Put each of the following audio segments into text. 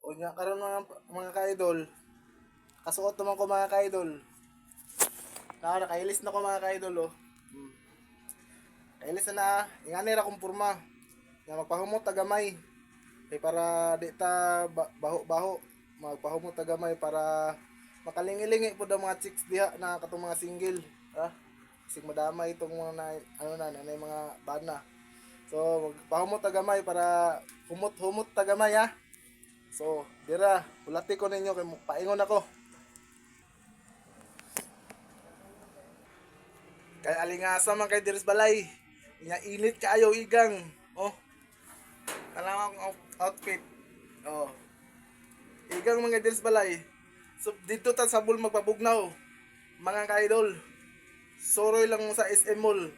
O nya karon mga ka-idol, kasuot naman ko mga ka-idol. Nakailis na ko mga ka-idol oh. Kailis na ingani ra kong porma. Nga magpahumot tagamay. Kay para di ta baho-baho, magpahumot tagamay para makalingi-lingi pud ang mga chicks diha na katong mga single, ha? Sig madamay itong mga na mga bana. So magpahumot tagamay para humot-humot tagamay ha. So, dira, ulati ko ninyo kay paingon ako. Kay alingasa man kay diris balay. Nya init kaayo igang. Oh, alam akong outfit. Oh, igang mga diris balay. So dito ta sa bul magpabugnaw. Mga ka-idol. Soroy lang mo sa SM Mall.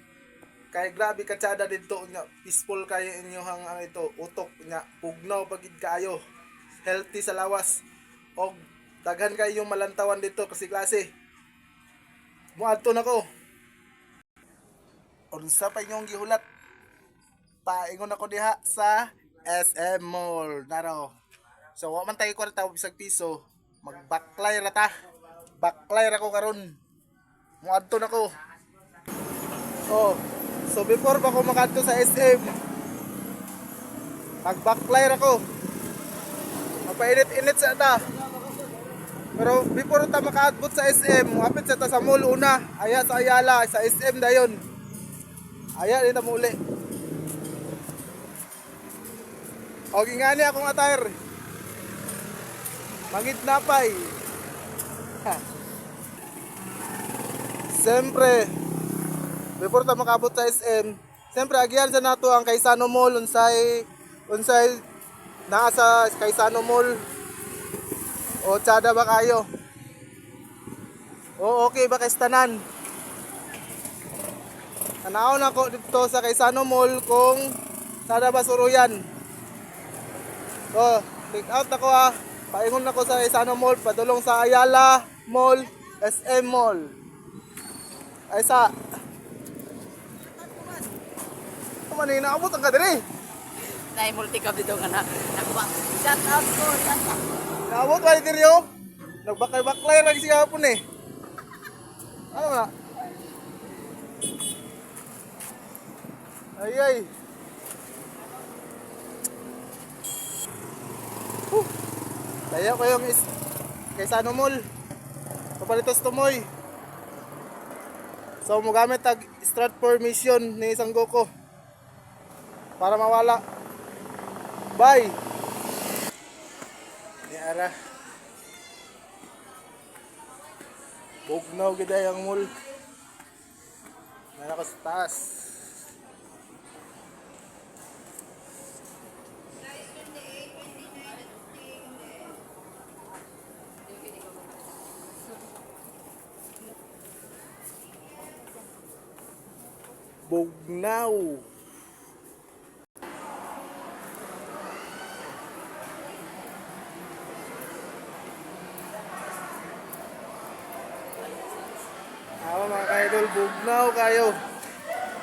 Kay grabe katsada dito nya peaceful kayo inyo hang ito utok nya pugnaw pagid kaayo. Healthy sa lawas. Og daghan kayo yung malantawan dito kasi klase. Muadto na ko. Unsa pa inyong gihulat? Paingon ako diha sa SM Mall. Naro. So wa man tayo kwarta bisag piso. Magbaklay ra ta. Baklay ra ko karon. Muadto na ko. Oh, so before ba ko makadto sa SM, magbaklay ra ko. Magpainit-init sa ta. Pero before ta makaadbot sa SM, hapit sa ta sa mall una. Aya sa Ayala, sa SM dayon. Aya din ta muli. Og ingani akong attire. Mangitnapay. Siyempre, before ta makabot sa SM, siyempre agyan sa nato ang Kaisano Mall unsay naa sa Kaisano Mall. O tsada ba kayo? O okay ba kay tanan? Tanaw na ko dito sa Kaisano Mall kung tsada ba suruyan. So, click out ako ha. Paingon ako sa Kaisano Mall, padulong sa Ayala Mall, SM Mall. Ay sa manina abot ang kadiri. Nay multi-cam dito nga na. Nakuha. Shout out ko. Shout out. Naabot ba diri yo? Nagbakay-baklay lagi siya hapon eh. Ano na? Ay ay. Daya ko yung Kaisano Mall. Papalitos tumoy. So mo gamit tag strat permission ni isang Goko para mawala. Bye. Niara. Bugnaw gid ang mall. Nara ko sa taas. Bugnaw. Ako mga ka-idol, bugnaw kayo.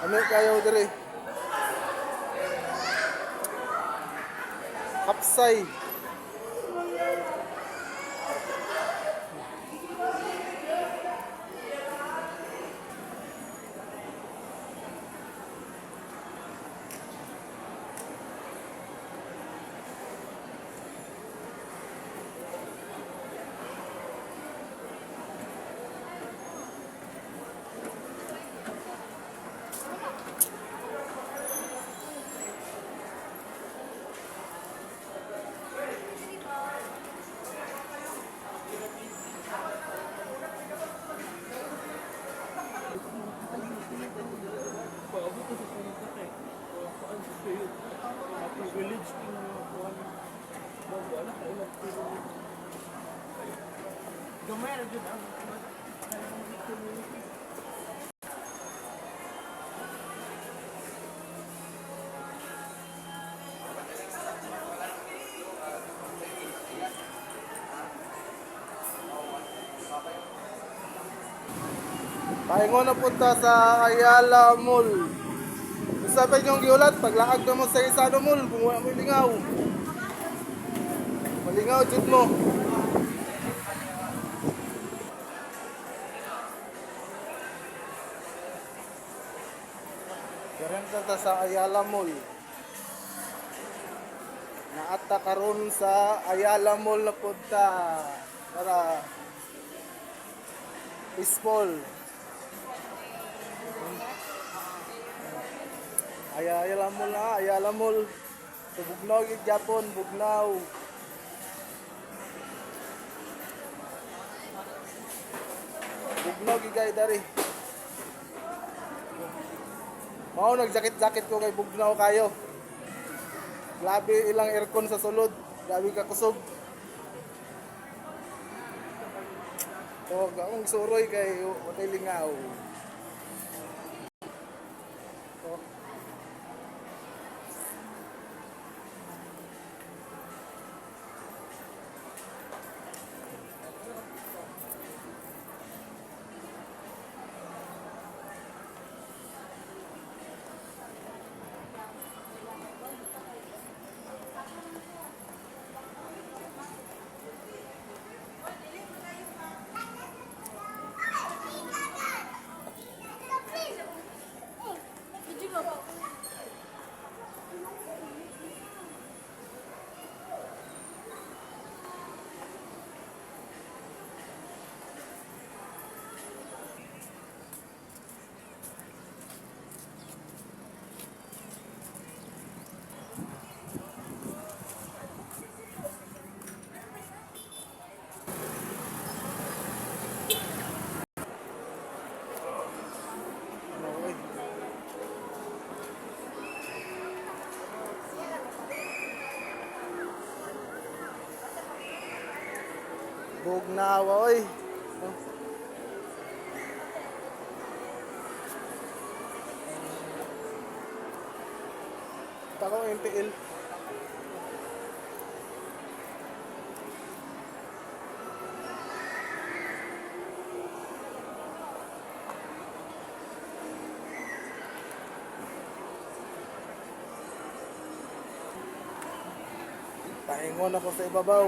Ano kayo diri? Kapsay. Paingon na punta sa Ayala Mall. Sabi niyong giulat, paglaag na mo sa Kaisano Mall, kung wala mo lingaw. Lingaw jud mo. Karenta ta sa Ayala Mall. Naata karon sa Ayala Mall na punta para peaceful. Ayala Mall na, Ayala Mall. So, Bugnaw yung Japon, Bugnaw. Bugnaw gigay dari. Mao nagjakit-jakit ko kay Bugnaw kayo. Grabe ilang aircon sa sulod. Grabe ka kusog. So, akong suroy kay Watay Lingaw. So, ano, oy. Bugnaw, oy. Oh. Tako MPL. Paingon ako sa ibabaw.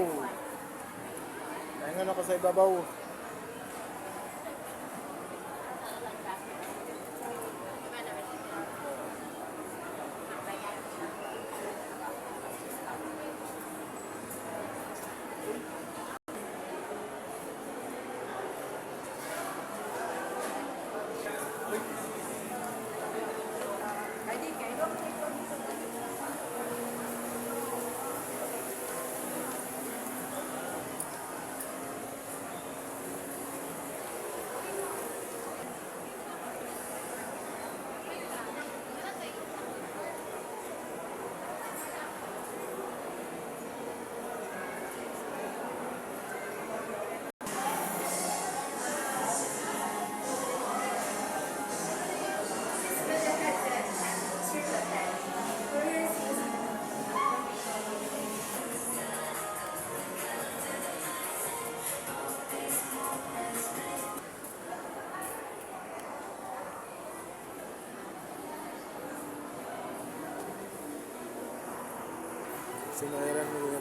Paingon ako sa ibabaw. Sinairan mo